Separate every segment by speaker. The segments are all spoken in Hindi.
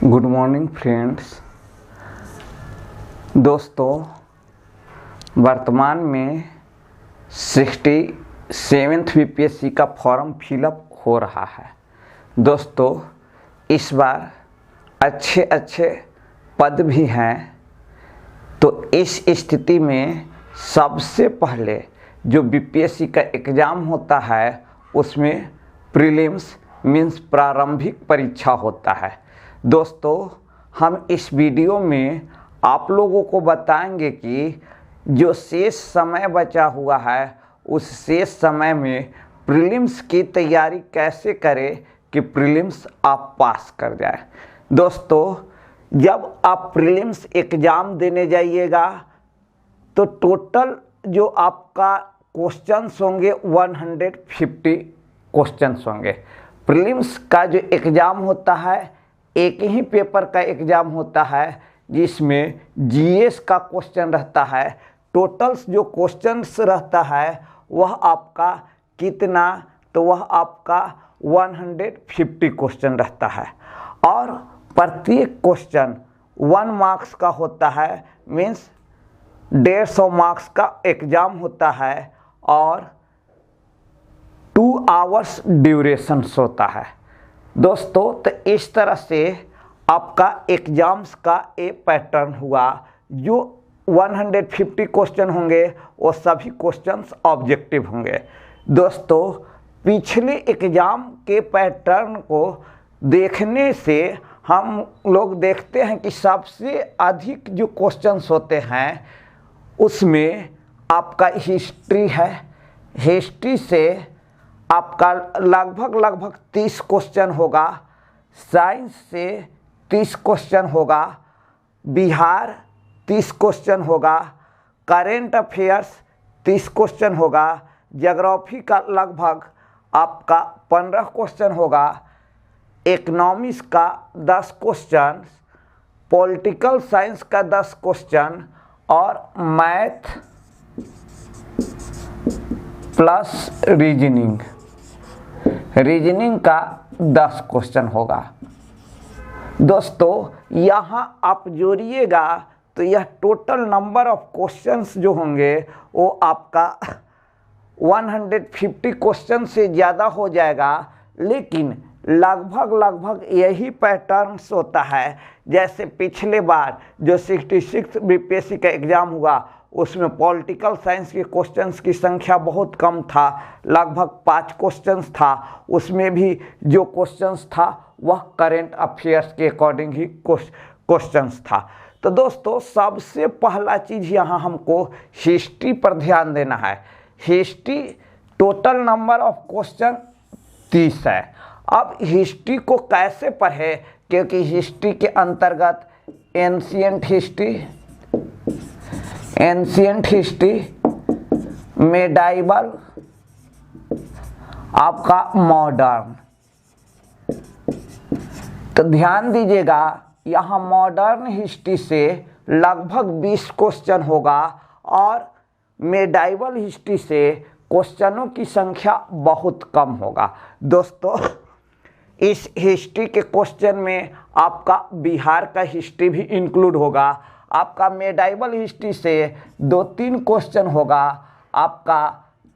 Speaker 1: Good morning friends. दोस्तों, वर्तमान में 67th बीपीएससी का फॉर्म फिलअप हो रहा है। दोस्तों, इस बार अच्छे पद भी हैं, तो इस स्थिति में सबसे पहले जो बीपीएससी का एग्ज़ाम होता है उसमें प्रीलिम्स मीन्स प्रारंभिक परीक्षा होता है। दोस्तों, हम इस वीडियो में आप लोगों को बताएंगे कि जो शेष समय बचा हुआ है उस शेष समय में प्रीलिम्स की तैयारी कैसे करें कि प्रीलिम्स आप पास कर जाए। दोस्तों, जब आप प्रीलिम्स एग्ज़ाम देने जाइएगा तो टोटल जो आपका क्वेश्चंस होंगे 150 क्वेश्चंस होंगे। प्रीलिम्स का जो एग्ज़ाम होता है एक ही पेपर का एग्ज़ाम होता है जिसमें जीएस का क्वेश्चन रहता है। टोटल्स जो क्वेश्चंस रहता है वह आपका कितना, तो वह आपका 150 क्वेश्चन रहता है और प्रत्येक क्वेश्चन 1 मार्क्स का होता है, मीन्स 150 मार्क्स का एग्ज़ाम होता है और 2 आवर्स ड्यूरेशंस होता है। दोस्तों, तो इस तरह से आपका एग्ज़ाम्स का एक पैटर्न हुआ। जो 150 क्वेश्चन होंगे वो सभी क्वेश्चंस ऑब्जेक्टिव होंगे। दोस्तों, पिछले एग्ज़ाम के पैटर्न को देखने से हम लोग देखते हैं कि सबसे अधिक जो क्वेश्चंस होते हैं उसमें आपका हिस्ट्री है। हिस्ट्री से आपका लगभग 30 क्वेश्चन होगा, साइंस से 30 क्वेश्चन होगा, बिहार 30 क्वेश्चन होगा, करेंट अफेयर्स 30 क्वेश्चन होगा, ज्योग्राफी का लगभग आपका 15 क्वेश्चन होगा, इकोनॉमिक्स का 10 क्वेश्चन, पॉलिटिकल साइंस का 10 क्वेश्चन और मैथ प्लस रीजनिंग का 10 क्वेश्चन होगा। दोस्तों, यहाँ आप जोड़िएगा तो यह टोटल नंबर ऑफ क्वेश्चंस जो होंगे वो आपका 150 क्वेश्चन से ज़्यादा हो जाएगा, लेकिन लगभग यही पैटर्न्स होता है। जैसे पिछले बार जो 66 बीपीएससी का एग्ज़ाम हुआ उसमें पॉलिटिकल साइंस के क्वेश्चंस की संख्या बहुत कम था, लगभग 5 क्वेश्चंस था। उसमें भी जो क्वेश्चंस था वह करेंट अफेयर्स के अकॉर्डिंग ही क्वेश्चंस था। तो दोस्तों, सबसे पहला चीज़ यहाँ हमको हिस्ट्री पर ध्यान देना है। History total number of question 30 है। अब हिस्ट्री को कैसे पढ़े, क्योंकि हिस्ट्री के अंतर्गत एंशिएंट हिस्ट्री, मेडाइवल, आपका मॉडर्न। तो ध्यान दीजिएगा, यहाँ मॉडर्न हिस्ट्री से लगभग 20 क्वेश्चन होगा और मेडाइवल हिस्ट्री से क्वेश्चनों की संख्या बहुत कम होगा। दोस्तों, इस हिस्ट्री के क्वेश्चन में आपका बिहार का हिस्ट्री भी इंक्लूड होगा। आपका मेडाइवल हिस्ट्री से 2-3 क्वेश्चन होगा। आपका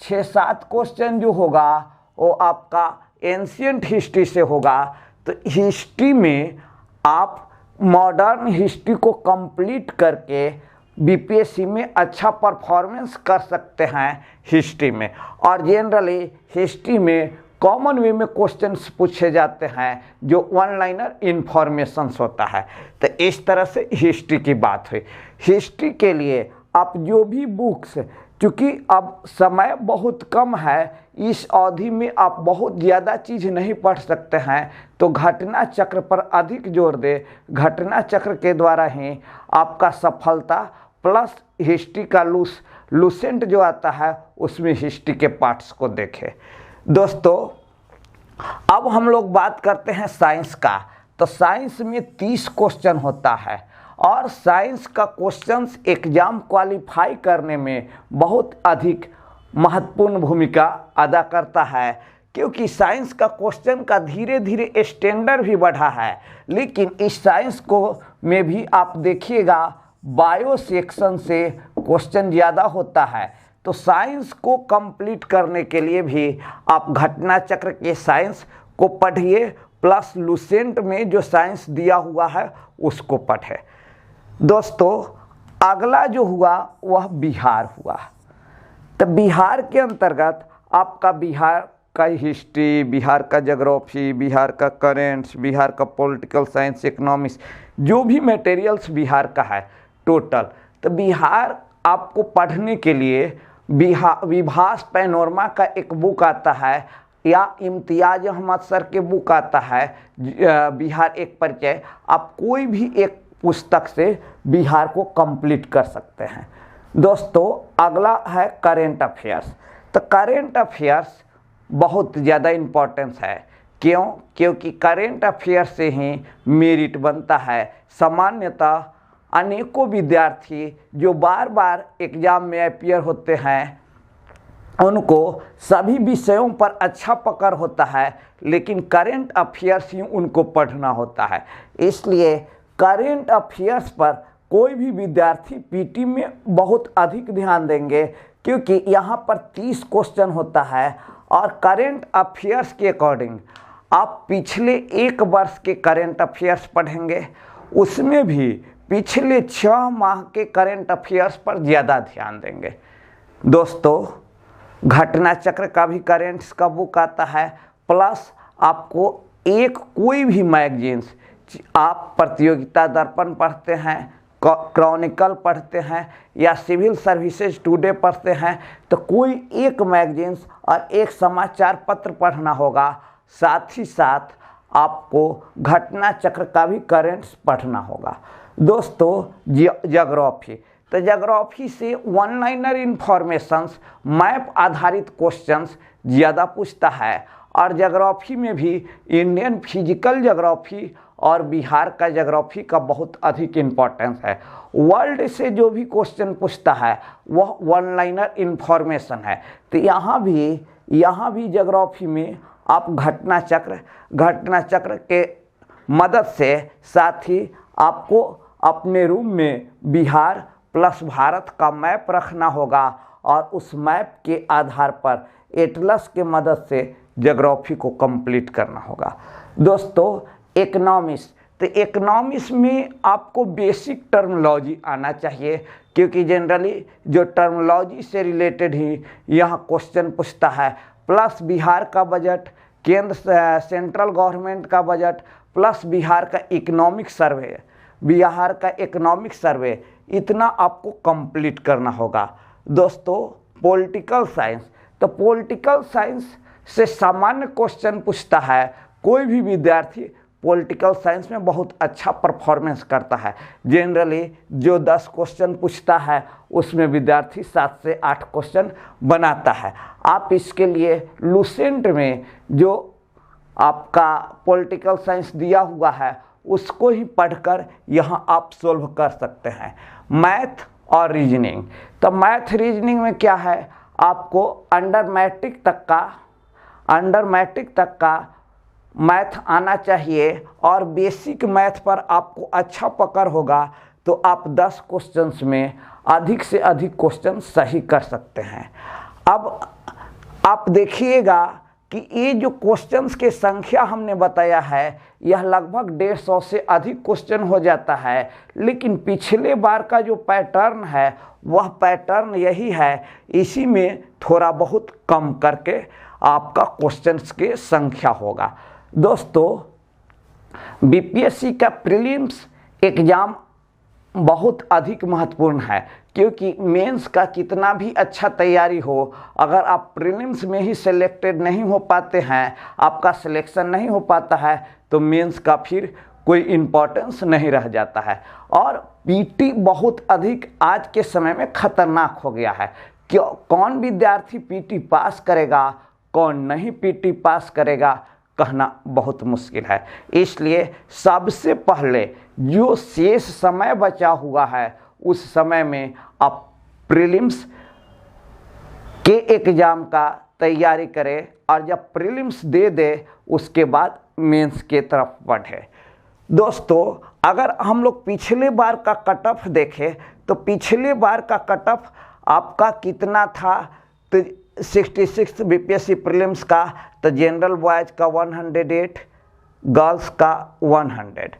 Speaker 1: 6-7 क्वेश्चन जो होगा वो आपका एंशिएंट हिस्ट्री से होगा। तो हिस्ट्री में आप मॉडर्न हिस्ट्री को कंप्लीट करके बीपीएससी में अच्छा परफॉर्मेंस कर सकते हैं हिस्ट्री में। और जनरली हिस्ट्री में कॉमन वे में क्वेश्चंस पूछे जाते हैं जो 1 लाइनर इंफॉर्मेशंस होता है। तो इस तरह से हिस्ट्री की बात हुई। हिस्ट्री के लिए आप जो भी बुक्स, चूँकि अब समय बहुत कम है, इस अवधि में आप बहुत ज़्यादा चीज़ नहीं पढ़ सकते हैं, तो घटना चक्र पर अधिक जोर दे। घटना चक्र के द्वारा ही आपका सफलता प्लस हिस्ट्री का लूसेंट जो आता है उसमें हिस्ट्री के पार्ट्स को देखें। दोस्तों, अब हम लोग बात करते हैं साइंस का। तो साइंस में 30 क्वेश्चन होता है और साइंस का क्वेश्चंस एग्ज़ाम क्वालिफाई करने में बहुत अधिक महत्वपूर्ण भूमिका अदा करता है, क्योंकि साइंस का क्वेश्चन का धीरे धीरे स्टैंडर्ड भी बढ़ा है। लेकिन इस साइंस को में भी आप देखिएगा बायो सेक्शन से क्वेश्चन ज़्यादा होता है। तो साइंस को कंप्लीट करने के लिए भी आप घटना चक्र के साइंस को पढ़िए, प्लस लुसेंट में जो साइंस दिया हुआ है उसको पढ़े। दोस्तों अगला जो हुआ वह बिहार हुआ। तो बिहार के अंतर्गत आपका बिहार का हिस्ट्री, बिहार का ज्योग्राफी, बिहार का करेंट्स, बिहार का पॉलिटिकल साइंस, इकोनॉमिक्स, जो भी मटेरियल्स बिहार का है टोटल। तो बिहार आपको पढ़ने के लिए विभास पैनोरमा का एक बुक आता है या इम्तियाज अहमद सर के बुक आता है बिहार एक परिचय। आप कोई भी एक पुस्तक से बिहार को कंप्लीट कर सकते हैं। दोस्तों अगला है करेंट अफेयर्स। तो करेंट अफेयर्स बहुत ज़्यादा इम्पोर्टेंस है। क्यों? क्योंकि करेंट अफेयर्स से ही मेरिट बनता है। सामान्यतः अनेकों विद्यार्थी जो बार बार एग्जाम में अपीयर होते हैं उनको सभी विषयों पर अच्छा पकड़ होता है, लेकिन करेंट अफेयर्स ही उनको पढ़ना होता है। इसलिए करेंट अफेयर्स पर कोई भी विद्यार्थी पीटी में बहुत अधिक ध्यान देंगे, क्योंकि यहाँ पर 30 क्वेश्चन होता है और करेंट अफेयर्स के अकॉर्डिंग आप पिछले एक वर्ष के करेंट अफेयर्स पढ़ेंगे, उसमें भी पिछले 6 माह के करेंट अफेयर्स पर ज़्यादा ध्यान देंगे। दोस्तों घटना चक्र का भी करेंट्स का बुक आता है, प्लस आपको एक कोई भी मैगजीन्स, आप प्रतियोगिता दर्पण पढ़ते हैं, क्रॉनिकल पढ़ते हैं या सिविल सर्विसेज टुडे पढ़ते हैं, तो कोई एक मैगजीन्स और एक समाचार पत्र पढ़ना होगा। साथ ही साथ आपको घटना चक्र का भी करेंट्स पढ़ना होगा। दोस्तों ज्योग्राफी, तो ज्योग्राफी से वन लाइनर इन्फॉर्मेशंस, मैप आधारित क्वेश्चंस ज़्यादा पूछता है। और ज्योग्राफी में भी इंडियन फिजिकल ज्योग्राफी और बिहार का ज्योग्राफी का बहुत अधिक इम्पोर्टेंस है। वर्ल्ड से जो भी क्वेश्चन पूछता है वह वन लाइनर इन्फॉर्मेशन है। तो यहाँ भी ज्योग्राफी में आप घटना चक्र के मदद से, साथ ही आपको अपने रूम में बिहार प्लस भारत का मैप रखना होगा और उस मैप के आधार पर एटलस के मदद से ज्योग्राफी को कंप्लीट करना होगा। दोस्तों इकोनॉमिक्स, तो इकोनॉमिक्स में आपको बेसिक टर्मिनोलॉजी आना चाहिए, क्योंकि जनरली जो टर्मिनोलॉजी से रिलेटेड ही यहाँ क्वेश्चन पूछता है। प्लस बिहार का बजट, केंद्र सेंट्रल गवर्नमेंट का बजट, प्लस बिहार का इकोनॉमिक सर्वे, इतना आपको कंप्लीट करना होगा। दोस्तों पॉलिटिकल साइंस, तो पॉलिटिकल साइंस से सामान्य क्वेश्चन पूछता है। कोई भी विद्यार्थी पॉलिटिकल साइंस में बहुत अच्छा परफॉर्मेंस करता है। जनरली जो 10 क्वेश्चन पूछता है उसमें विद्यार्थी 7 से 8 क्वेश्चन बनाता है। आप इसके लिए लुसेंट में जो आपका पॉलिटिकल साइंस दिया हुआ है उसको ही पढ़कर यहाँ आप सोल्व कर सकते हैं। मैथ और रीजनिंग, तो मैथ रीजनिंग में क्या है, आपको अंडर मैट्रिक तक का मैथ आना चाहिए और बेसिक मैथ पर आपको अच्छा पकड़ होगा तो आप 10 क्वेश्चंस में अधिक से अधिक क्वेश्चन सही कर सकते हैं। अब आप देखिएगा कि ये जो क्वेश्चंस के संख्या हमने बताया है यह लगभग 150 से अधिक क्वेश्चन हो जाता है, लेकिन पिछले बार का जो पैटर्न है वह पैटर्न यही है। इसी में थोड़ा बहुत कम करके आपका क्वेश्चंस के संख्या होगा। दोस्तों बीपीएससी का प्रीलिम्स एग्ज़ाम बहुत अधिक महत्वपूर्ण है, क्योंकि मेंस का कितना भी अच्छा तैयारी हो, अगर आप प्रीलिम्स में ही सिलेक्टेड नहीं हो पाते हैं, आपका सिलेक्शन नहीं हो पाता है, तो मेंस का फिर कोई इम्पोर्टेंस नहीं रह जाता है। और पीटी बहुत अधिक आज के समय में खतरनाक हो गया है। कौन विद्यार्थी पीटी पास करेगा, कौन नहीं पीटी पास करेगा, कहना बहुत मुश्किल है। इसलिए सबसे पहले जो शेष समय बचा हुआ है उस समय में आप प्रीलिम्स के एग्ज़ाम का तैयारी करे और जब प्रीलिम्स दे दे उसके बाद मेंस के तरफ बढ़े। दोस्तों अगर हम लोग पिछले बार का कट ऑफ देखें तो पिछले बार का कट ऑफ आपका कितना था, तो 66 बीपीएससी प्रीलिम्स का, तो जनरल बॉयज़ का 108, गर्ल्स का 100,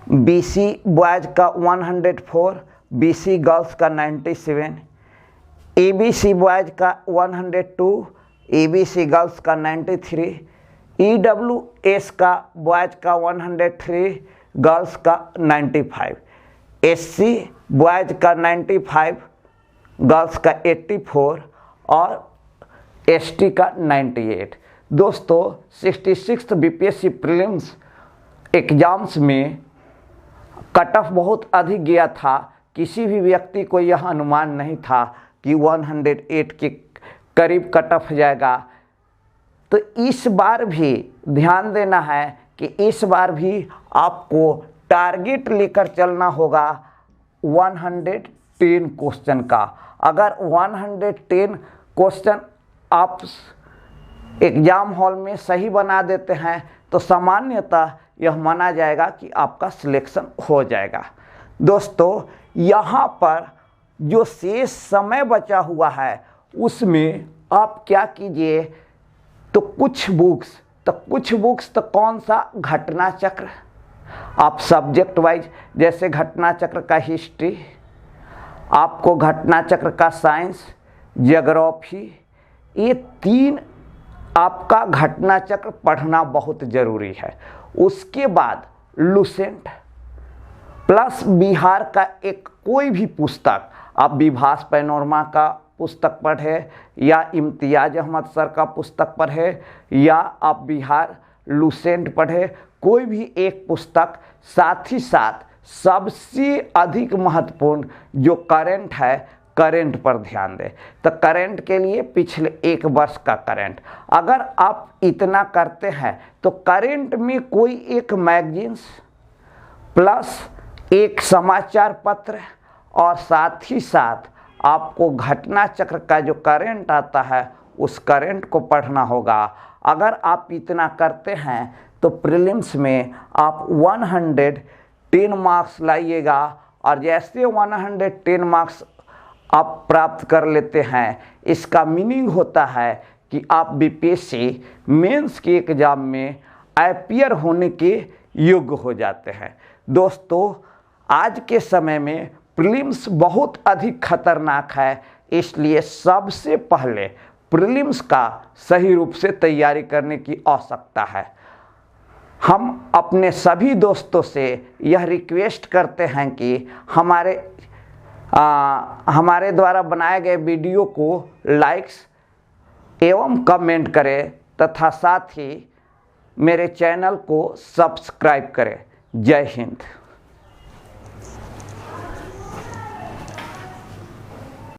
Speaker 1: बीसी बॉयज़ का 104, बीसी गर्ल्स का 97, एबीसी बॉयज़ का 102, एबीसी गर्ल्स का 93, ईडब्ल्यूएस का बॉयज़ का 103, गर्ल्स का 95, एससी बॉयज़ का 95, गर्ल्स का 84 और एसटी का 98। दोस्तों 66 बीपीएससी प्रीलिम्स एग्ज़ाम्स में कट ऑफ बहुत अधिक गया था। किसी भी व्यक्ति को यह अनुमान नहीं था कि 108 के करीब कट ऑफ जाएगा। तो इस बार भी ध्यान देना है कि इस बार भी आपको टारगेट लेकर चलना होगा 110 क्वेश्चन का। अगर 110 क्वेश्चन आप एग्ज़ाम हॉल में सही बना देते हैं तो सामान्यतः यह माना जाएगा कि आपका सिलेक्शन हो जाएगा। दोस्तों यहाँ पर जो शेष समय बचा हुआ है उसमें आप क्या कीजिए, तो कुछ बुक्स तो कौन सा, घटना चक्र, आप सब्जेक्ट वाइज जैसे घटना चक्र का हिस्ट्री, आपको घटना चक्र का साइंस, ज्योग्राफी, ये 3 आपका घटना चक्र पढ़ना बहुत ज़रूरी है। उसके बाद लुसेंट प्लस बिहार का एक कोई भी पुस्तक, आप विभास पैनोरमा का पुस्तक पढ़े या इम्तियाज अहमद सर का पुस्तक पढ़े या आप बिहार लुसेंट पढ़े, कोई भी एक पुस्तक। साथ ही साथ सबसे अधिक महत्वपूर्ण जो करंट है, करंट पर ध्यान दें। तो करंट के लिए पिछले 1 वर्ष का करंट, अगर आप इतना करते हैं तो करंट में कोई एक मैगजीन्स प्लस एक समाचार पत्र और साथ ही साथ आपको घटना चक्र का जो करंट आता है उस करंट को पढ़ना होगा। अगर आप इतना करते हैं तो प्रीलिम्स में आप 110 मार्क्स लाइएगा। और जैसे 110 मार्क्स आप प्राप्त कर लेते हैं, इसका मीनिंग होता है कि आप बीपीएससी मेंस के एग्ज़ाम में अपीयर होने के योग्य हो जाते हैं। दोस्तों आज के समय में प्रीलिम्स बहुत अधिक खतरनाक है, इसलिए सबसे पहले प्रीलिम्स का सही रूप से तैयारी करने की आवश्यकता है। हम अपने सभी दोस्तों से यह रिक्वेस्ट करते हैं कि हमारे द्वारा बनाए गए वीडियो को लाइक्स एवं कमेंट करें तथा साथ ही मेरे चैनल को सब्सक्राइब करें। जय हिंद।